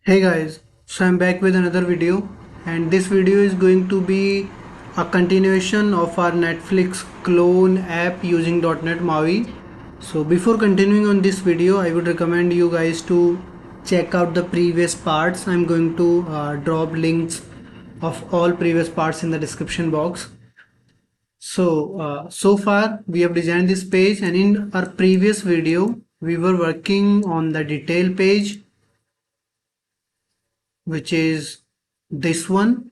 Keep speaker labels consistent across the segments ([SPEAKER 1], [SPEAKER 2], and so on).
[SPEAKER 1] Hey guys, so I'm back with another video, and this video is going to be a continuation of our Netflix clone app using .NET MAUI. So before continuing on this video, I would recommend you guys to check out the previous parts. I'm going to drop links of all previous parts in the description box. So far we have designed this page, and in our previous video we were working on the detail page, which is this one.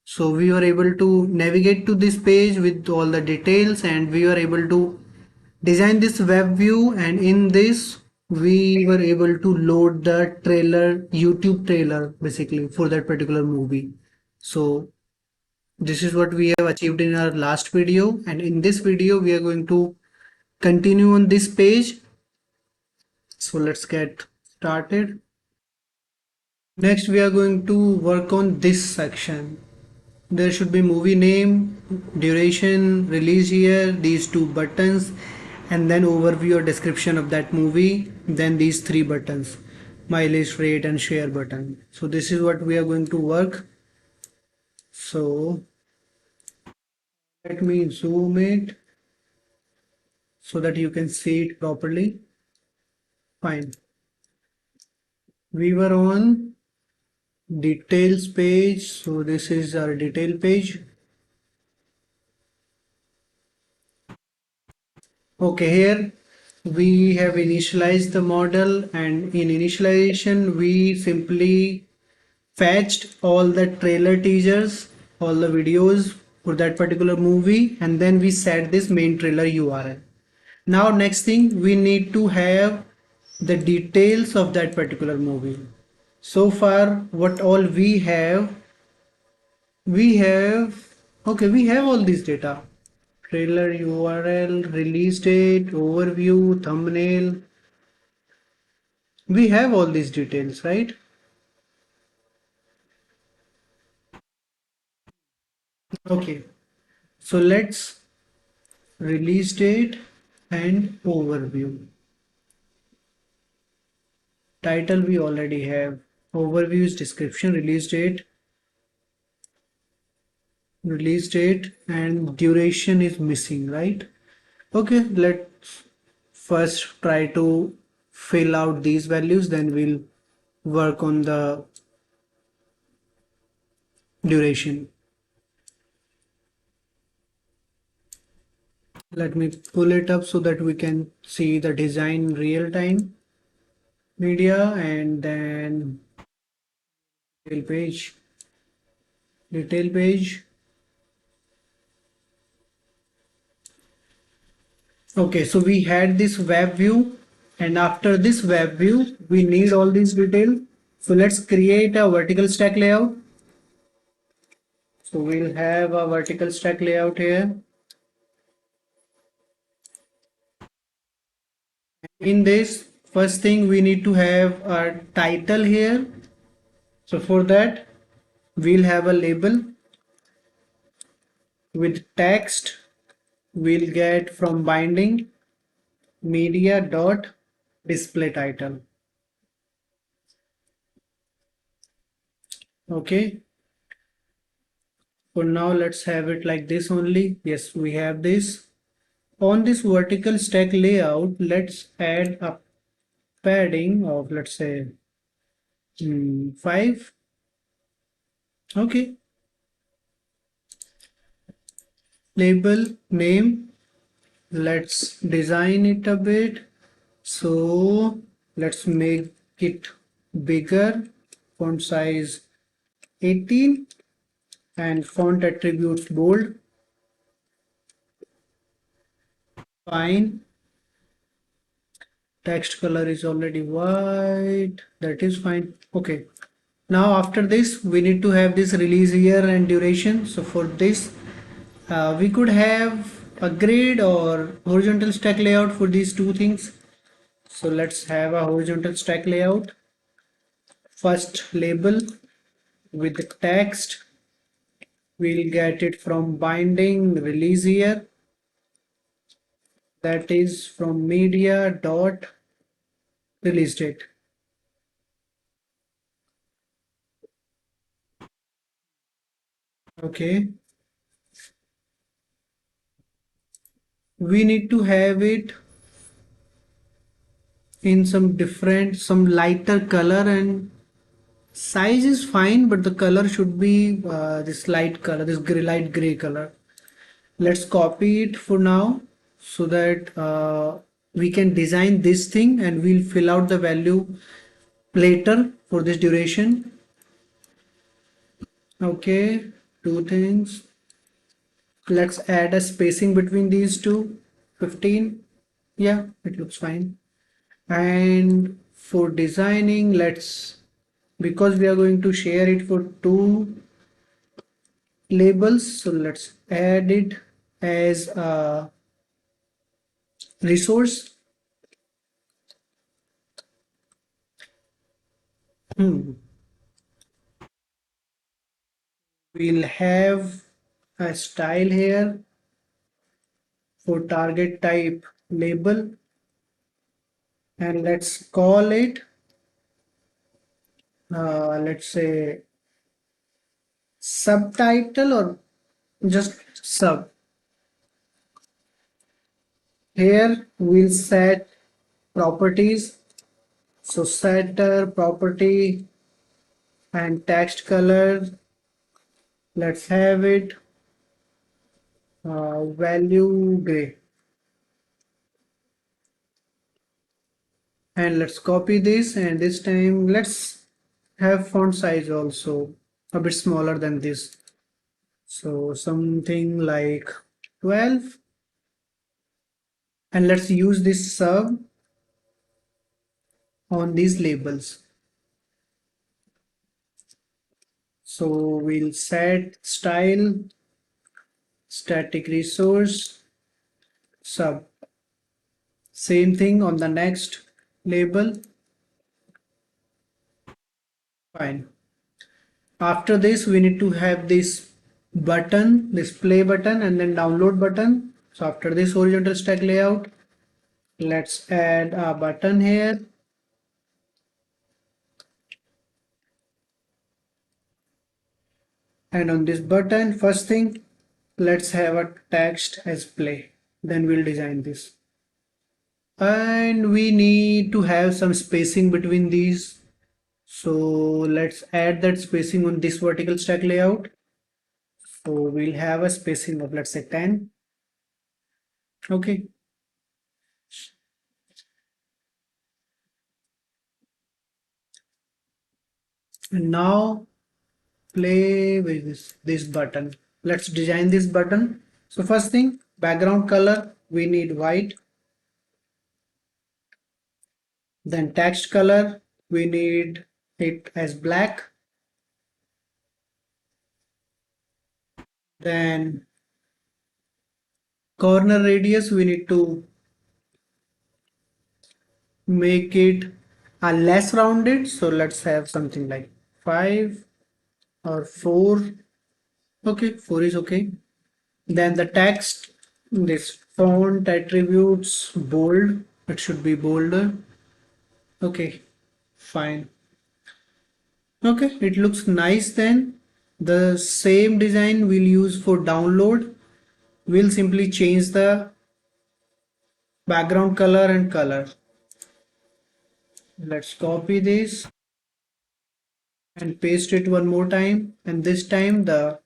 [SPEAKER 1] So we were able to navigate to this page with all the details, and we were able to design this web view, and in this we were able to load the trailer, YouTube trailer basically for that particular movie. So this is what we have achieved in our last video, and in this video we are going to continue on this page. So let's get started. Next we are going to work on this section. There should be movie name, duration, release year, these two buttons, and then overview or description of that movie, then these three buttons, mileage, rate, and share button. So this is what we are going to work. So let me zoom it so that you can see it properly. Fine. We were on details page, so this is our detail page. Okay, here we have initialized the model, and in initialization we simply fetched all the trailer teasers, all the videos for that particular movie, and then we set this main trailer URL. Now next thing, we need to have the details of that particular movie. So far what all we have all this data: trailer URL, release date, overview, thumbnail. We have all these details, right? Okay, so let's release date and overview. Title we already have. Overview is description, release date, and duration is missing, right? Okay, let's first try to fill out these values, then we'll work on the duration. Let me pull it up so that we can see the design real time media, and then detail page, detail page. Okay, so we had this web view, and after this web view we need all these details. So let's create a vertical stack layout. So we'll have a vertical stack layout here. In this, first thing we need to have a title here. So for that we'll have a label with text. We'll get from binding media dot display title. Okay, for now let's have it like this only. Yes, we have this. On this vertical stack layout, let's add a padding of, let's say, 5. Okay, label name, let's design it a bit. So let's make it bigger, font size 18, and font attributes bold. Fine. Text color is already white, that is fine. Okay, now after this we need to have this release year and duration. So for this we could have a grid or horizontal stack layout for these two things. So let's have a horizontal stack layout. First label with the text, we'll get it from binding release year, that is from media dot release date. Okay, we need to have it in some different, some lighter color, and size is fine, but the color should be this light color, this gray, light gray color. Let's copy it for now so that we can design this thing and we'll fill out the value later for this duration. Okay, two things. Let's add a spacing between these two. 15. Yeah, it looks fine. And for designing, let's, because we are going to share it for two labels, so let's add it as a resource. Hmm. We'll have a style here for target type label, and let's call it let's say subtitle or just sub. Here we'll set properties, so setter property and text color, let's have it value gray, and let's copy this, and this time let's have font size also a bit smaller than this, so something like 12, and let's use this sub on these labels. So we'll set style static resource sub, same thing on the next label. Fine. After this we need to have this button, this play button, and then download button. So after this horizontal stack layout, let's add a button here, and on this button, first thing, let's have a text as play, then we'll design this, and we need to have some spacing between these, so let's add that spacing on this vertical stack layout. So we'll have a spacing of, let's say, 10. Okay, and now play with this button. Let's design this button. So first thing, background color, we need white. Then text color, we need it as black. Then corner radius, we need to make it a less rounded, so let's have something like 5 or 4. Okay, 4 is okay. Then the text, this font attributes bold, it should be bolder. Okay, fine. Okay, it looks nice. Then the same design we'll use for download. We'll simply change the background color and color. Let's copy this and paste it one more time, and this time the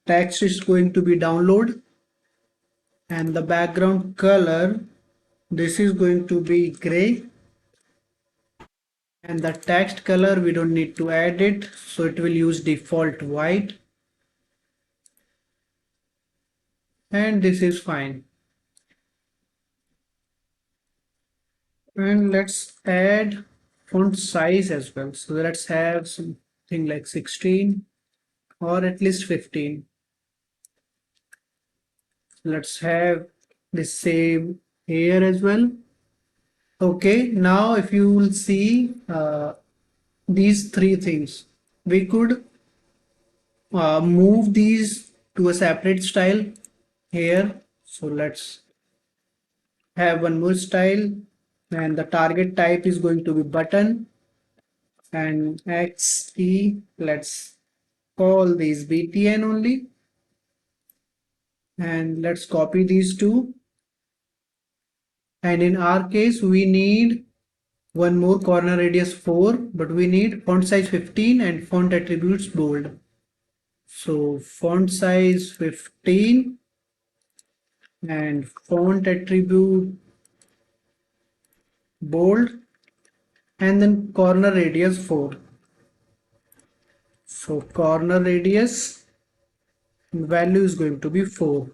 [SPEAKER 1] text is going to be download, and the background color, this is going to be gray, and the text color we don't need to add it, so it will use default white, and this is fine. And let's add font size as well, so let's have something like 16 or at least 15. Let's have the same here as well. Okay, now if you will see these three things, we could move these to a separate style here. So let's have one more style, and the target type is going to be button, and xe, let's call these btn only, and let's copy these two. And in our case we need one more, corner radius 4, but we need font size 15 and font attributes bold. So font size 15 and font attribute bold, and then corner radius 4. So corner radius value is going to be 4.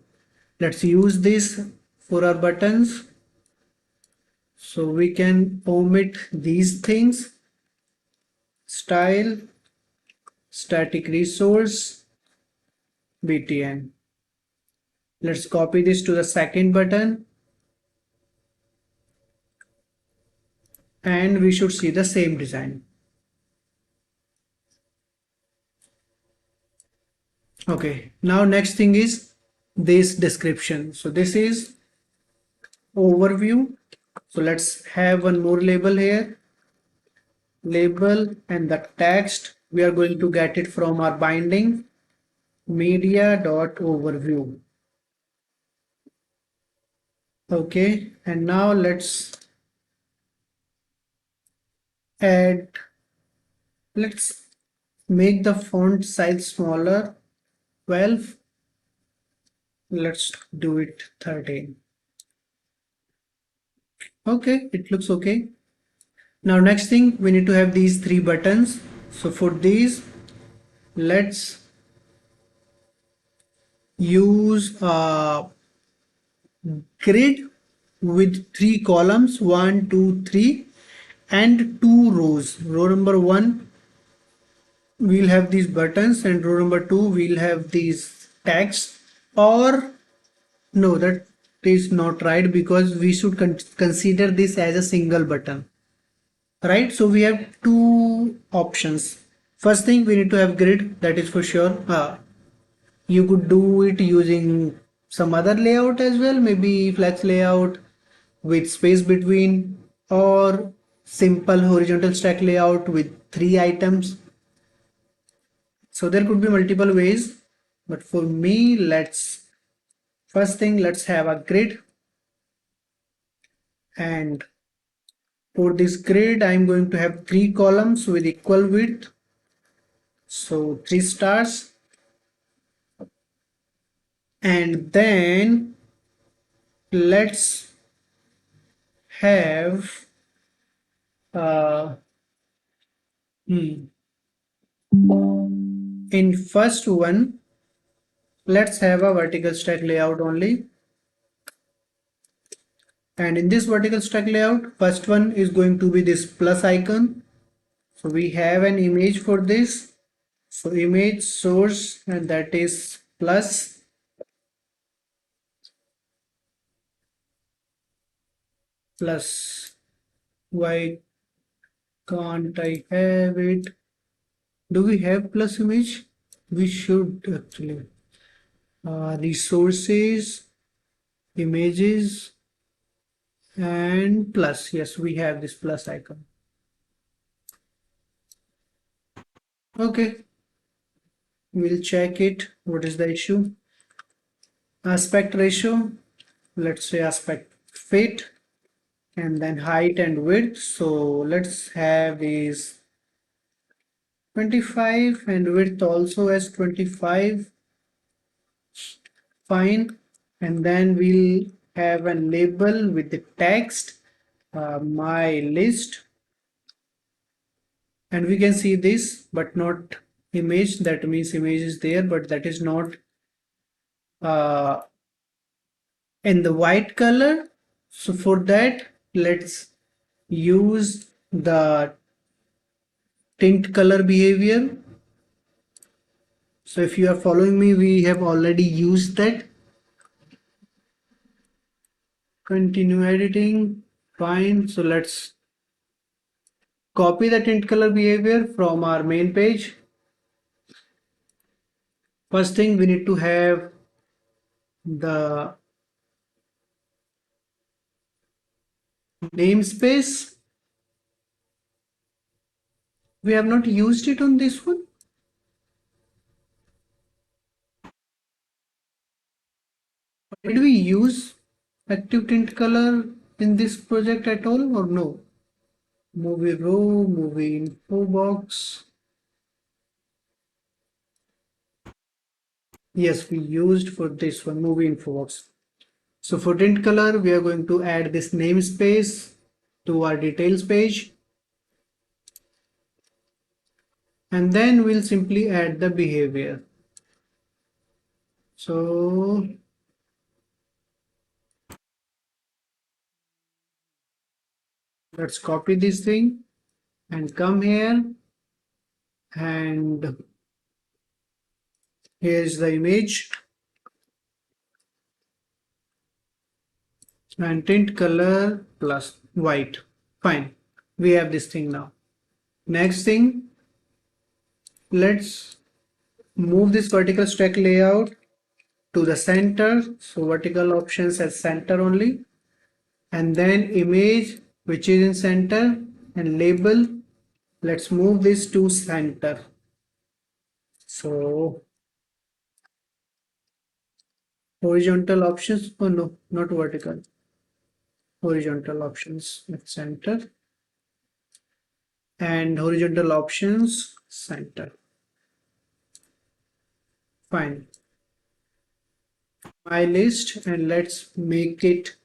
[SPEAKER 1] Let's use this for our buttons. So we can omit these things: style, static resource, btn. Let's copy this to the second button, and we should see the same design. Okay, now next thing is this description. So this is overview. So let's have one more label here, label, and the text we are going to get it from our binding media.overview. Okay, and now let's add, let's make the font size smaller, 12. Let's do it 13. Okay, it looks okay. Now next thing, we need to have these three buttons. So for these, let's use a grid with 3 columns, 1, 2, 3, and 2 rows. Row number 1 we'll have these buttons, and row number 2 we'll have these tags. Or no, that is not right, because we should consider this as a single button, right? So we have two options. First thing, we need to have grid, that is for sure. You could do it using some other layout as well, maybe flex layout with space between, or simple horizontal stack layout with 3 items. So there could be multiple ways, but for me, first thing, let's have a grid. And for this grid, I'm going to have 3 columns with equal width. So 3 stars. And then let's have in first one, let's have a vertical stack layout only. And in this vertical stack layout, first one is going to be this plus icon. So we have an image for this. So image source, and that is plus. Plus. Why can't I have it? Do we have plus image? We should actually. Resources, images, and plus. Yes, we have this plus icon. Okay, we'll check it. What is the issue? Aspect ratio. Let's say aspect fit, and then height and width. So let's have is 25, and width also as 25. Fine. And then we'll have a label with the text, my list, and we can see this but not image. That means image is there, but that is not uh, in the white color. So for that, let's use the tint color behavior. So if you are following me, we have already used that. Continue editing. Fine. So let's copy the tint color behavior from our main page. First thing, we need to have the namespace. We have not used it on this one. active tint color in this project at all or no? Movie row, movie info box. Yes, we used for this one movie info box. So for tint color, we are going to add this namespace to our details page. And then we'll simply add the behavior. So let's copy this thing and come here, and here's the image and tint color plus white. Fine, we have this thing now. Next thing, let's move this vertical stack layout to the center. So vertical options as center only, and then image which is in center, and label, let's move this to center. So horizontal options, oh no, not vertical, horizontal options at center, and horizontal options center. Fine, my list, and let's make it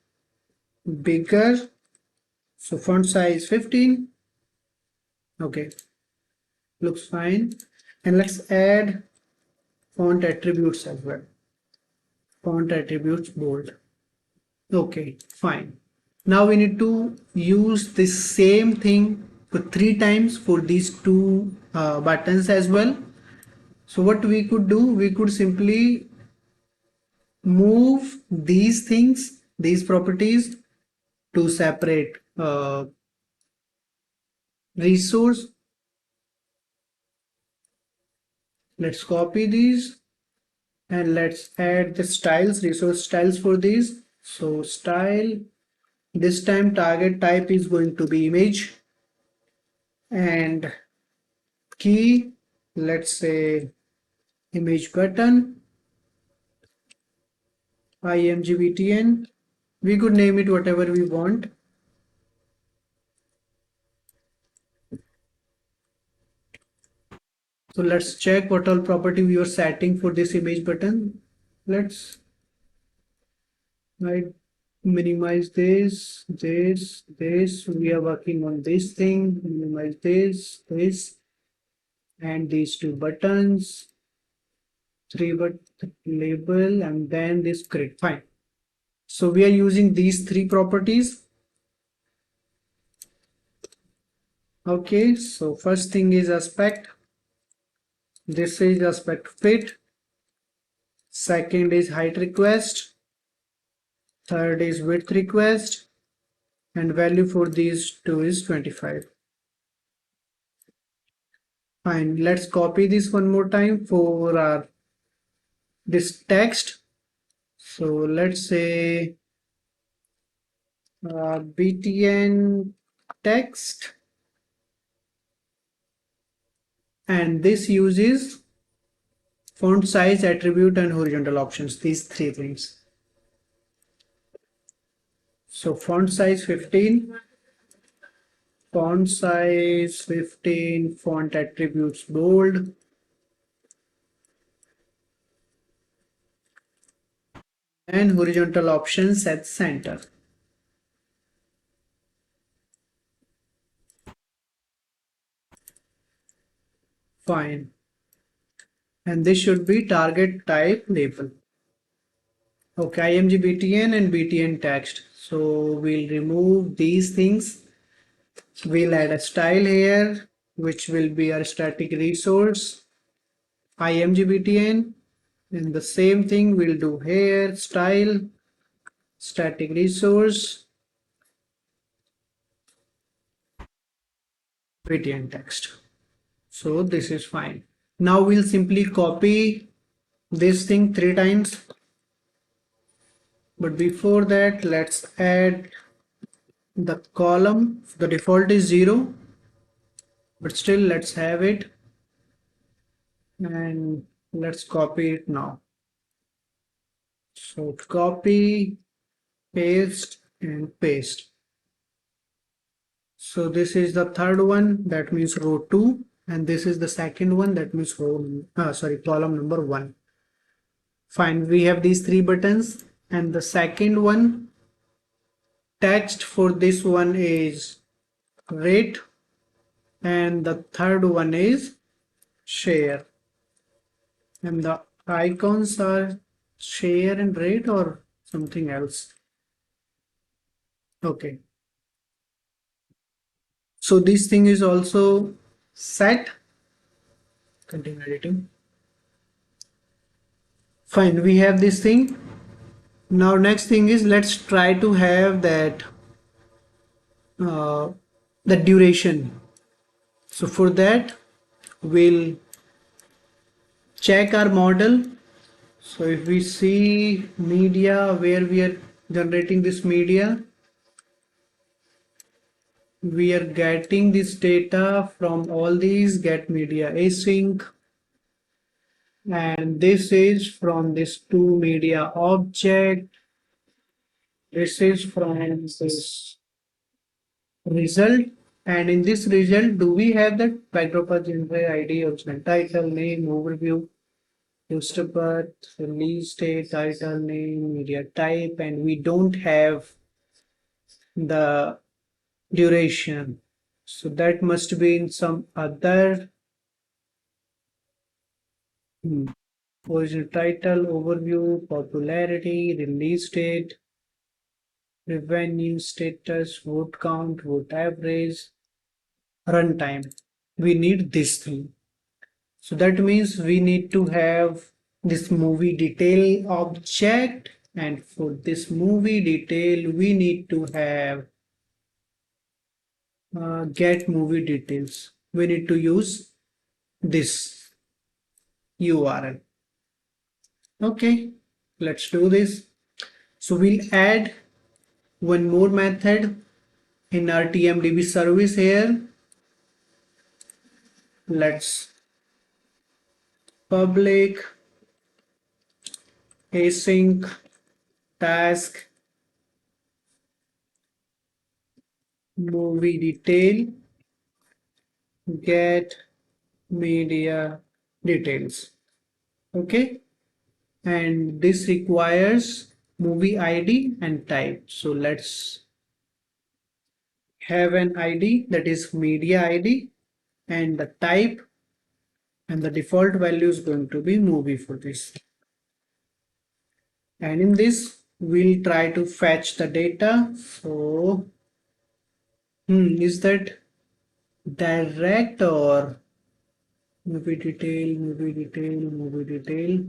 [SPEAKER 1] bigger. So font size 15. Okay, looks fine. And let's add font attributes as well. Font attributes bold. Okay, fine. Now we need to use this same thing for 3 times for these two buttons as well. So what we could do, we could simply move these things, these properties to separate resource. Let's copy these and let's add the styles, resource styles for these. So style, this time target type is going to be image, and key, let's say image button, imgbtn. We could name it whatever we want. So let's check what all property we are setting for this image button. Let's minimize this. We are working on this thing. Minimize this, and these two buttons, label, and then this grid. Fine. So we are using these three properties. Okay, so first thing is aspect. This is aspect fit. Second is height request. Third is width request. And value for these two is 25. Fine, let's copy this one more time for our this text. So let's say btn text, and this uses font size, attribute, and horizontal options, these three things. So font size 15, font attributes bold, and horizontal options at center. Fine. And this should be target type label. Okay, imgbtn and btn text. So we'll remove these things. We'll add a style here, which will be our static resource, imgbtn, and the same thing we'll do here, style, static resource, btn text. So this is fine. Now we'll simply copy this thing 3 times. But before that, let's add the column. The default is 0, but still let's have it, and let's copy it now. So copy, paste and paste. So this is the third one, that means row 2, and this is the second one, that means column number 1. Fine, we have these three buttons, and the second one, text for this one is rate, and the third one is share, and the icons are share and rate or something else. Okay, so this thing is also set. Continue editing. Fine, we have this thing. Now next thing is, let's try to have that uh, the duration. So for that we'll check our model. So if we see media, where we are generating this media, we are getting this data from all these get media async, and this is from this to media object. This is from this result, and in this result, do we have that backdrop genre ID, original title, name, overview, user birth, release date, title, name, media type, and we don't have the duration. So that must be in some other original title, overview, popularity, release date, revenue status, vote count, vote average, runtime. We need this thing. So that means we need to have this movie detail object, and for this movie detail we need to have get movie details. We need to use this URL. Okay, let's do this. So we'll add one more method in our TMDB service here. Let's public async task movie detail get media details. Okay, and this requires movie ID and type. So let's have an ID, that is media ID, and the type, and the default value is going to be movie for this. And in this we'll try to fetch the data. So is that direct or movie detail, movie detail, movie detail?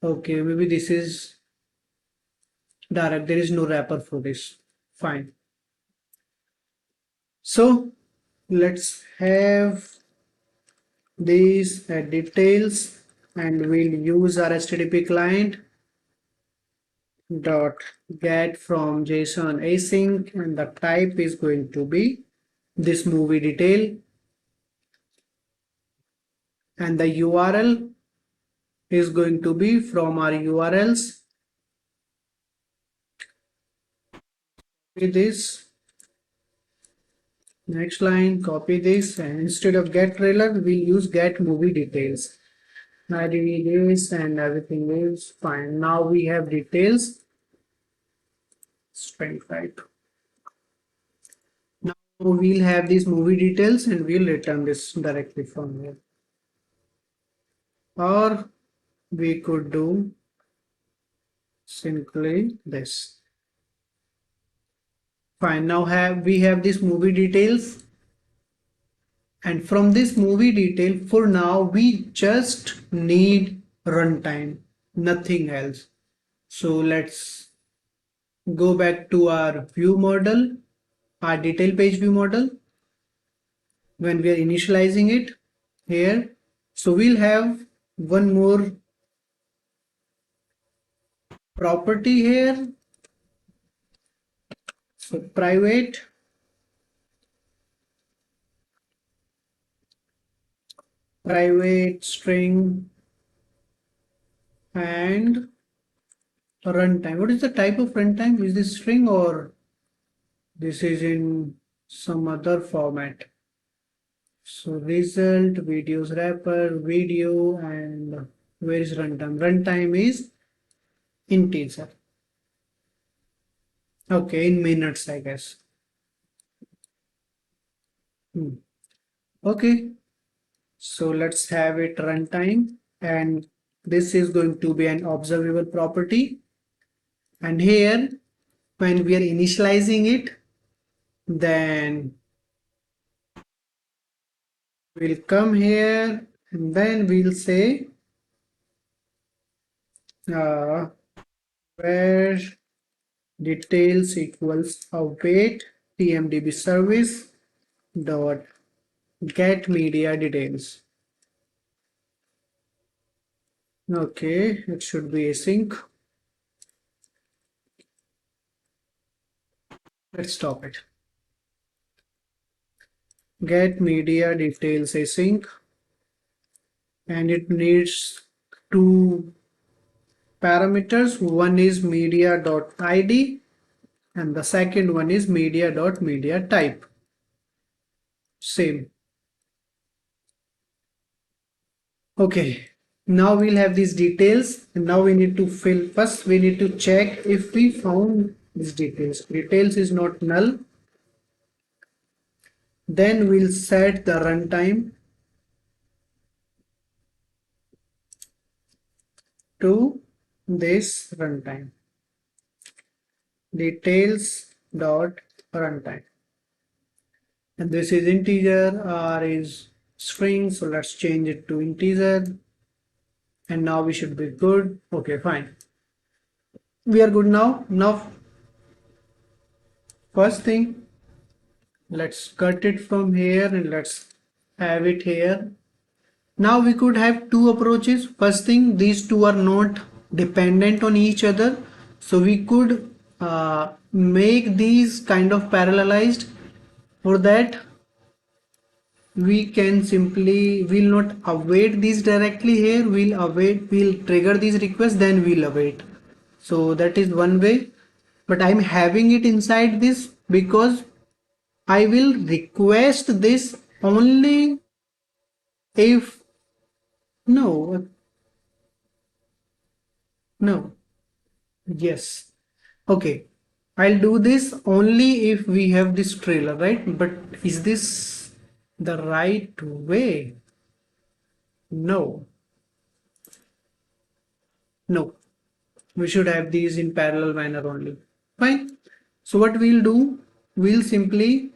[SPEAKER 1] Okay, maybe this is direct. There is no wrapper for this. Fine. So let's have these details, and we'll use our HTTP client dot get from JSON async, and the type is going to be this movie detail, and the URL is going to be from our URLs. Copy this, next line, copy this, and instead of get trailer we'll use get movie details. ID is and everything is fine. Now we have details, string type. Now we'll have these movie details and we'll return this directly from here. Or we could do simply this. Fine, now we have this movie details, and from this movie detail for now we just need runtime, nothing else. So let's go back to our view model, our detail page view model, when we are initializing it here. So we'll have one more property here. So private string and runtime. What is the type of runtime? Is this string or this is in some other format? So result, videos wrapper, video, and where is runtime? Runtime is integer. Okay, in minutes, I guess. Hmm. Okay, so let's have it runtime, and this is going to be an observable property. And here, when we are initializing it, then we'll come here and then we'll say uh, where details equals await tmdb service dot get media details. Okay, it should be async. Let's stop it. Get media details async, and it needs two parameters. One is media.id and the second one is media.media type. Same. Okay, now we'll have these details, and now we need to fill. First we need to check if we found these details. Details is not null. Then we'll set the runtime to this runtime. Details dot runtime. And this is integer, r is string, so let's change it to integer. And now we should be good. Okay, fine. We are good now. Now, first thing, let's cut it from here and let's have it here. Now we could have two approaches. First thing, these two are not dependent on each other. So we could make these kind of parallelized. For that, we can simply, will not await these directly here. We'll trigger these requests, then we'll await. So that is one way. But I'm having it inside this because I will request this only if, no, no, yes. Okay, I'll do this only if we have this trailer, right? But is this the right way? No, no. We should have these in parallel manner only. Fine. So what we'll do, we'll simply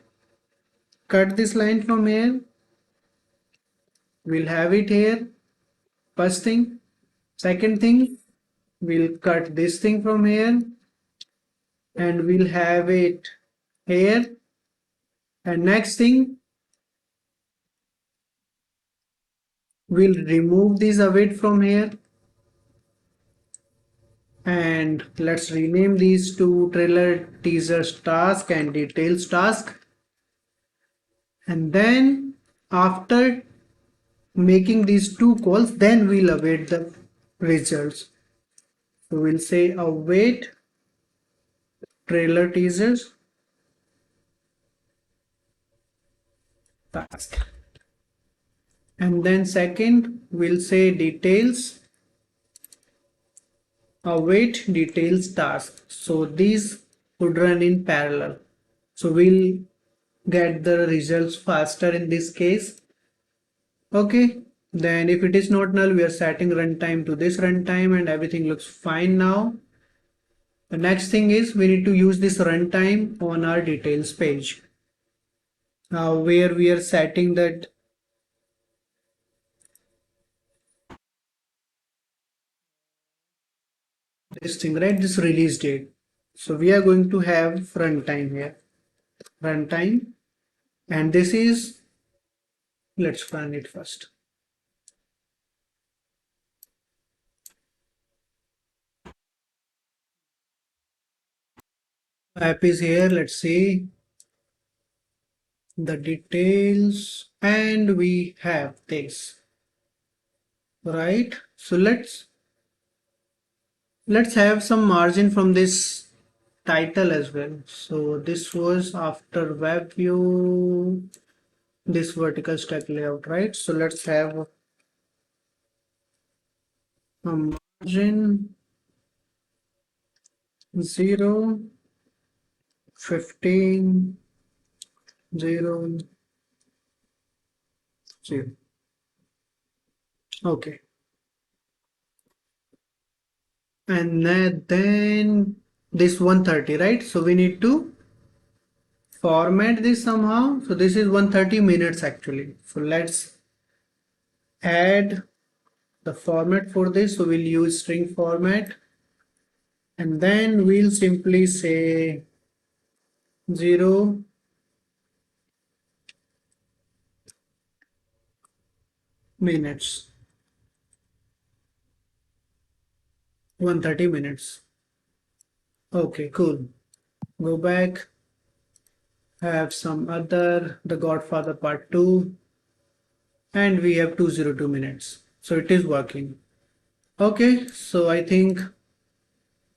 [SPEAKER 1] cut this line from here. We'll have it here. First thing. Second thing, we'll cut this thing from here and we'll have it here. And next thing, we'll remove this await from here. And let's rename these to trailer teasers task and details task. And then after making these two calls, then we'll await the results. So we'll say await trailer teasers task. And then second, we'll say details await details task. So these could run in parallel. So we'll get the results faster in this case. Okay, then if it is not null, we are setting runtime to this runtime and everything looks fine now. The next thing is we need to use this runtime on our details page. Now where we are setting that this thing, right, this release date. So we are going to have runtime here, runtime, and this is, let's run it first. App is here, let's see the details, and we have this, right? So let's Let's have some margin from this title as well. So this was after web view, this vertical stack layout, right? So let's have a margin 0, 15, 0, 0. Okay. And then this 130, right? So we need to format this somehow. So this is 130 minutes actually. So let's add the format for this. So we'll use string format, and then we'll simply say 0 minutes, 130 minutes. Okay, cool. Go back, have some other, The Godfather Part 2, and we have 202 minutes. So it is working. Okay, so I think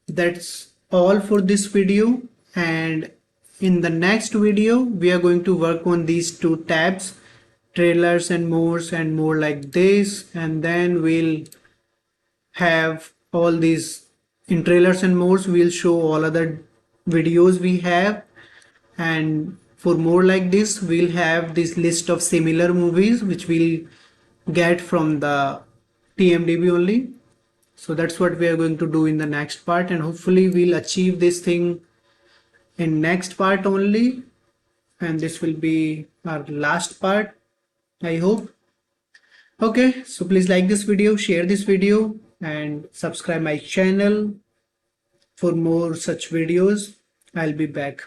[SPEAKER 1] that's all for this video, and in the next video we are going to work on these two tabs, trailers and more like this, and then we'll have all these in trailers and more we'll show all other videos we have, and for more like this we'll have this list of similar movies which we'll get from the TMDB only. So that's what we are going to do in the next part, and hopefully we'll achieve this thing in next part only, and this will be our last part, I hope. Okay, so please like this video, share this video, and subscribe my channel for more such videos. I'll be back.